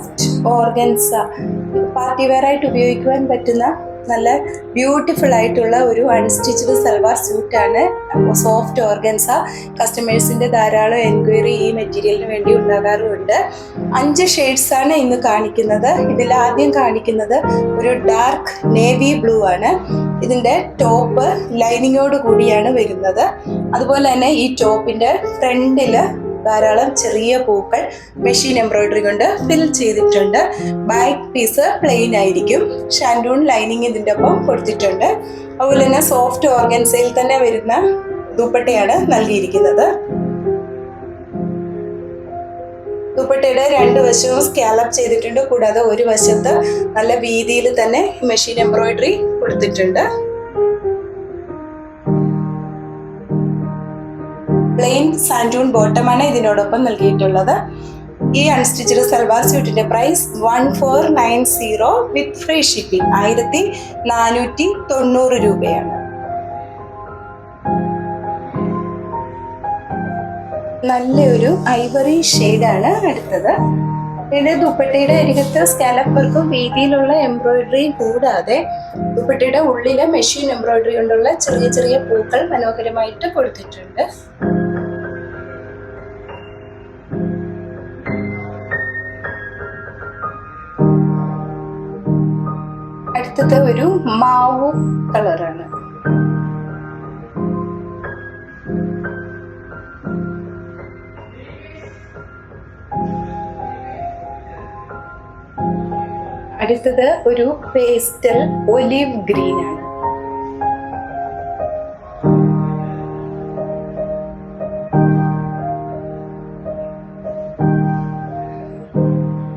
Soft organza party wear ആയിട്ട് ഉപയോഗിക്കുവാൻ പറ്റുന്ന നല്ല ബ്യൂട്ടിഫുൾ ആയിട്ടുള്ള ഒരു അൺസ്റ്റിച്ച്ഡ് സൽവാർ സ്യൂട്ടാണ്. Soft organza. കസ്റ്റമേഴ്സിൻ്റെ ധാരാളം എൻക്വയറി ഈ മെറ്റീരിയലിന് വേണ്ടി ഉണ്ടാകാറുമുണ്ട്. 5 ഷെയ്ഡ്സാണ് ഇന്ന് കാണിക്കുന്നത്. ഇതിൽ ആദ്യം കാണിക്കുന്നത് ഒരു ഡാർക്ക് നേവി ബ്ലൂ ആണ്. ഇതിൻ്റെ ടോപ്പ് ലൈനിങ്ങോട് കൂടിയാണ് വരുന്നത്. അതുപോലെ തന്നെ ഈ ടോപ്പിൻ്റെ ഫ്രണ്ടിൽ ധാരാളം ചെറിയ പൂക്കൾ മെഷീൻ എംബ്രോയിഡറി കൊണ്ട് ഫിൽ ചെയ്തിട്ടുണ്ട്. ബാക്ക് പീസ് പ്ലെയിൻ ആയിരിക്കും. ഷാൻഡൂൺ ലൈനിങ് ഇതിൻ്റെ ഒപ്പം കൊടുത്തിട്ടുണ്ട്. അതുപോലെ തന്നെ സോഫ്റ്റ് ഓർഗൻസയിൽ തന്നെ വരുന്ന ദുപ്പട്ടയാണ് നൽകിയിരിക്കുന്നത്. ദുപ്പട്ടയുടെ 2 വശവും സ്കാലപ്പ് ചെയ്തിട്ടുണ്ട്. കൂടാതെ ഒരു വശത്ത് നല്ല വീതിയിൽ തന്നെ മെഷീൻ എംബ്രോയിഡറി കൊടുത്തിട്ടുണ്ട്. പ്ലെയിൻ സാൻഡൂൺ ബോട്ടമാണ് ഇതിനോടൊപ്പം നൽകിയിട്ടുള്ളത്. ഈ അൺസ്റ്റിച്ച്ഡ് സൽവാർ സ്യൂട്ടിന്റെ പ്രൈസ് 1490 വിത്ത് ഫ്രീ ഷിപ്പിംഗ് 1490 രൂപയാണ്. നല്ലൊരു ഐവറി ഷെയ്ഡാണ് അടുത്തത്. ഇതിന്റെ ദുപ്പട്ടയുടെ അരികത്ത് സ്കാലപ്പ് വർക്കും വീതിയിലുള്ള എംബ്രോയിഡറിയും കൂടാതെ ദുപ്പട്ടയുടെ ഉള്ളിലെ മെഷീൻ എംബ്രോയിഡറി കൊണ്ടുള്ള ചെറിയ ചെറിയ പൂക്കൾ മനോഹരമായിട്ട് കൊടുത്തിട്ടുണ്ട്. അടുത്തത് ഒരു മാവു കളറാണ്. അടുത്തത് ഒരു പേസ്റ്റൽ ഒലിവ് ഗ്രീൻ ആണ്.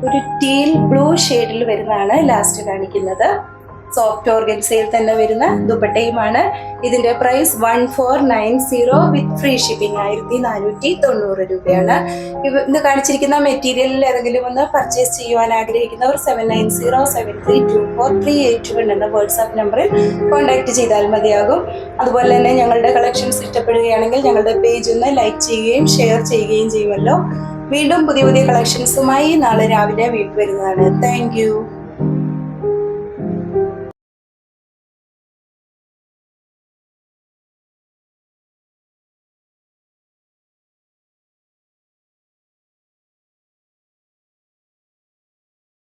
ഒരു ടീൽ ബ്ലൂ ഷെയ്ഡിൽ വരുന്നതാണ് ലാസ്റ്റ് കാണിക്കുന്നത്. സോഫ്റ്റ് ഓർഗൻസയിൽ തന്നെ വരുന്ന ദുപ്പട്ടയുമാണ്. ഇതിന്റെ പ്രൈസ് 1490 വിത്ത് ഫ്രീ ഷിപ്പിംഗ് 1490 രൂപയാണ്. ഇന്ന് കാണിച്ചിരിക്കുന്ന മെറ്റീരിയലിൽ ഏതെങ്കിലും ഒന്ന് പർച്ചേസ് ചെയ്യുവാൻ ആഗ്രഹിക്കുന്നവർ 7907324381 എന്ന വാട്സാപ്പ് നമ്പറിൽ കോൺടാക്ട് ചെയ്താൽ മതിയാകും. അതുപോലെ തന്നെ ഞങ്ങളുടെ കളക്ഷൻസ് ഇഷ്ടപ്പെടുകയാണെങ്കിൽ ഞങ്ങളുടെ പേജ് ഒന്ന് ലൈക്ക് ചെയ്യുകയും ഷെയർ ചെയ്യുകയും ചെയ്യുമല്ലോ. വീണ്ടും പുതിയ പുതിയ കളക്ഷൻസുമായി നാളെ രാവിലെ വീട്ടിൽ വരുന്നതാണ്. Thank you.